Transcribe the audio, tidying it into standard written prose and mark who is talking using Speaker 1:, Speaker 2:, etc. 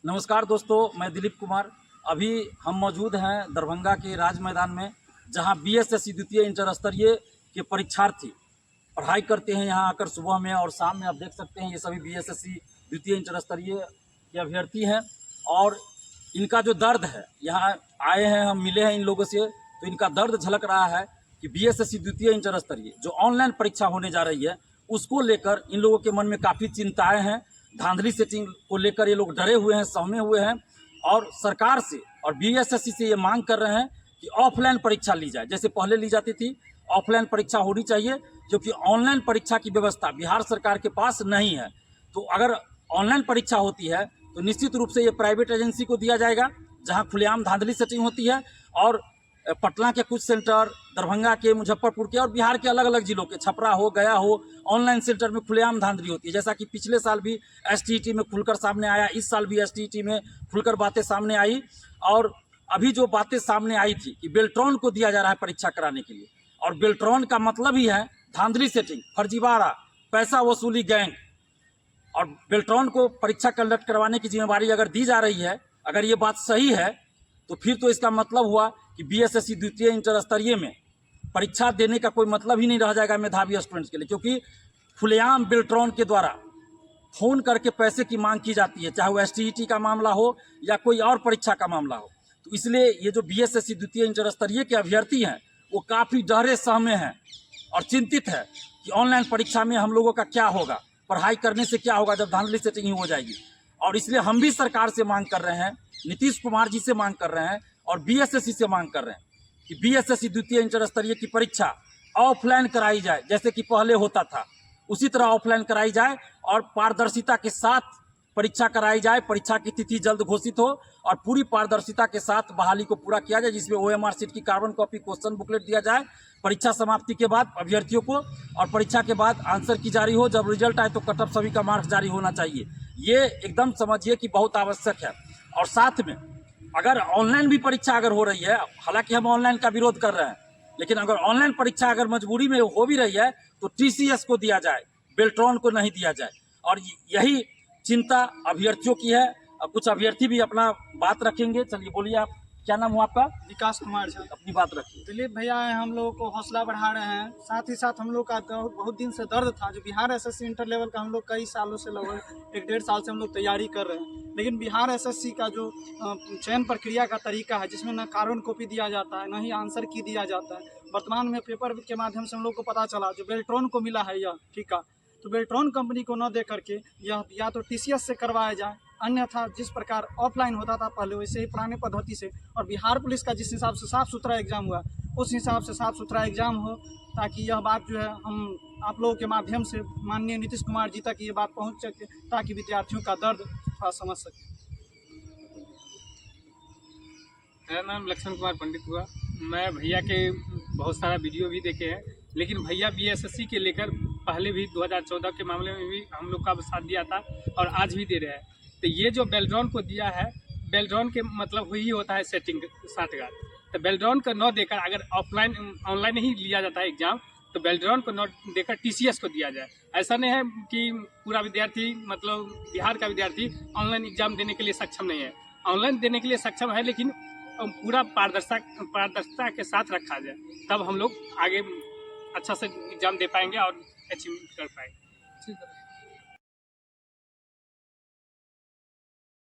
Speaker 1: नमस्कार दोस्तों, मैं दिलीप कुमार। अभी हम मौजूद हैं दरभंगा के राज मैदान में, जहां बीएसएससी द्वितीय इंटर स्तरीय के परीक्षार्थी पढ़ाई करते हैं। यहां आकर सुबह में और शाम में आप देख सकते हैं, ये सभी बीएसएससी द्वितीय इंटर स्तरीय के अभ्यर्थी हैं। और इनका जो दर्द है, यहाँ आए हैं, हम मिले हैं इन लोगों से, तो इनका दर्द झलक रहा है कि बीएसएससी द्वितीय इंटर स्तरीय जो ऑनलाइन परीक्षा होने जा रही है, उसको लेकर इन लोगों के मन में काफ़ी चिंताएं हैं। धांधली सेटिंग को लेकर ये लोग डरे हुए हैं, सहमे हुए हैं और सरकार से और बीएसएससी से ये मांग कर रहे हैं कि ऑफलाइन परीक्षा ली जाए, जैसे पहले ली जाती थी। ऑफलाइन परीक्षा होनी चाहिए, क्योंकि ऑनलाइन परीक्षा की व्यवस्था बिहार सरकार के पास नहीं है। तो अगर ऑनलाइन परीक्षा होती है तो निश्चित रूप से ये प्राइवेट एजेंसी को दिया जाएगा, जहां खुलेआम धांधली सेटिंग होती है। और पटना के कुछ सेंटर, दरभंगा के, मुजफ्फरपुर के और बिहार के अलग अलग जिलों के, छपरा हो, गया हो, ऑनलाइन सेंटर में खुलेआम धांधली होती है। जैसा कि पिछले साल भी एसटीईटी में खुलकर सामने आया, इस साल भी एसटीईटी में खुलकर बातें सामने आई। और अभी जो बातें सामने आई थी कि बेल्ट्रॉन को दिया जा रहा है परीक्षा कराने के लिए, और बेल्ट्रॉन का मतलब ही है धांधली सेटिंग, फर्जीवाड़ा, पैसा वसूली गैंग। और बेल्ट्रॉन को परीक्षा कंडक्ट करवाने की जिम्मेदारी अगर दी जा रही है, अगर ये बात सही है, तो फिर तो इसका मतलब हुआ कि बीएसएससी द्वितीय इंटर स्तरीय में परीक्षा देने का कोई मतलब ही नहीं रह जाएगा मेधावी स्टूडेंट्स के लिए, क्योंकि खुलेआम बेल्ट्रॉन के द्वारा फ़ोन करके पैसे की मांग की जाती है, चाहे वो एसटीईटी का मामला हो या कोई और परीक्षा का मामला हो। तो इसलिए ये जो बीएसएससी द्वितीय इंटर स्तरीय के अभ्यर्थी हैं, वो काफ़ी डरे सहमे हैं और चिंतित है कि ऑनलाइन परीक्षा में हम लोगों का क्या होगा, पढ़ाई करने से क्या होगा जब धांधली सेटिंग ही हो जाएगी। और इसलिए हम भी सरकार से मांग कर रहे हैं, नीतीश कुमार जी से मांग कर रहे हैं और बीएसएससी से मांग कर रहे हैं कि बीएसएससी द्वितीय इंटर स्तरीय की परीक्षा ऑफलाइन कराई जाए, जैसे कि पहले होता था उसी तरह ऑफलाइन कराई जाए और पारदर्शिता के साथ परीक्षा कराई जाए। परीक्षा की तिथि जल्द घोषित हो और पूरी पारदर्शिता के साथ बहाली को पूरा किया जाए, जिसमें ओएमआर सीट की कार्बन कॉपी, क्वेश्चन बुकलेट दिया जाए परीक्षा समाप्ति के बाद अभ्यर्थियों को, और परीक्षा के बाद आंसर की जारी हो। जब रिजल्ट आए तो कट ऑफ सभी का मार्क्स जारी होना चाहिए। ये एकदम समझिए कि बहुत आवश्यक है। और साथ में अगर ऑनलाइन भी परीक्षा अगर हो रही है, हालांकि हम ऑनलाइन का विरोध कर रहे हैं, लेकिन अगर ऑनलाइन परीक्षा अगर मजबूरी में हो भी रही है तो टीसीएस को दिया जाए, बेल्ट्रॉन को नहीं दिया जाए। और यही चिंता अभ्यर्थियों की है। कुछ अभ्यर्थी भी अपना बात रखेंगे। चलिए बोलिए, आप क्या नाम हुआ आपका?
Speaker 2: विकास कुमार झा।
Speaker 1: अपनी बात रखिए।
Speaker 2: दिलीप भैया हम लोगों को हौसला बढ़ा रहे हैं, साथ ही साथ हम लोग का बहुत दिन से दर्द था। जो बिहार एसएससी इंटर लेवल का हम लोग कई सालों से, लगभग 1-1.5 साल से हम लोग तैयारी कर रहे हैं, लेकिन बिहार एसएससी का जो चयन प्रक्रिया का तरीका है, जिसमें न कार्बन कॉपी दिया जाता है, न ही आंसर की दिया जाता है। वर्तमान में पेपर के माध्यम से हम लोग को पता चला जो बेल्ट्रॉन को मिला है यह ठीका, तो बेल्ट्रॉन कंपनी को न दे करके यह या तो टीसीएस से करवाया जाए, अन्यथा जिस प्रकार ऑफलाइन होता था पहले वैसे ही पुराने पद्धति से। और बिहार पुलिस का जिस हिसाब से साफ़ सुथरा एग्जाम हुआ, उस हिसाब से साफ़ सुथरा एग्जाम हो, ताकि यह बात जो है हम आप लोगों के माध्यम से माननीय नीतीश कुमार जी तक ये बात पहुंच सके, ताकि विद्यार्थियों का दर्द थोड़ा समझ सके।
Speaker 3: मेरा नाम लक्ष्मण कुमार पंडित हुआ। मैं भैया के बहुत सारा वीडियो भी देखे हैं, लेकिन भैया बीएसएससी के लेकर पहले भी 2014 के मामले में भी हम लोग का साथ दिया था और आज भी दे रहे हैं। तो ये जो बेल्ट्रॉन को दिया है, बेल्ट्रॉन के मतलब वही होता है सेटिंग साठगांठ। तो बेल्ट्रॉन को न देकर अगर ऑनलाइन ही लिया जाता है एग्जाम, तो बेल्ट्रॉन को न देकर टीसीएस को दिया जाए। ऐसा नहीं है कि पूरा विद्यार्थी, मतलब बिहार का विद्यार्थी ऑनलाइन एग्जाम देने के लिए सक्षम नहीं है। ऑनलाइन देने के लिए सक्षम है, लेकिन पूरा पारदर्शिता के साथ रखा जाए, तब हम लोग आगे अच्छा से एग्जाम दे पाएंगे और अचीव कर पाएंगे।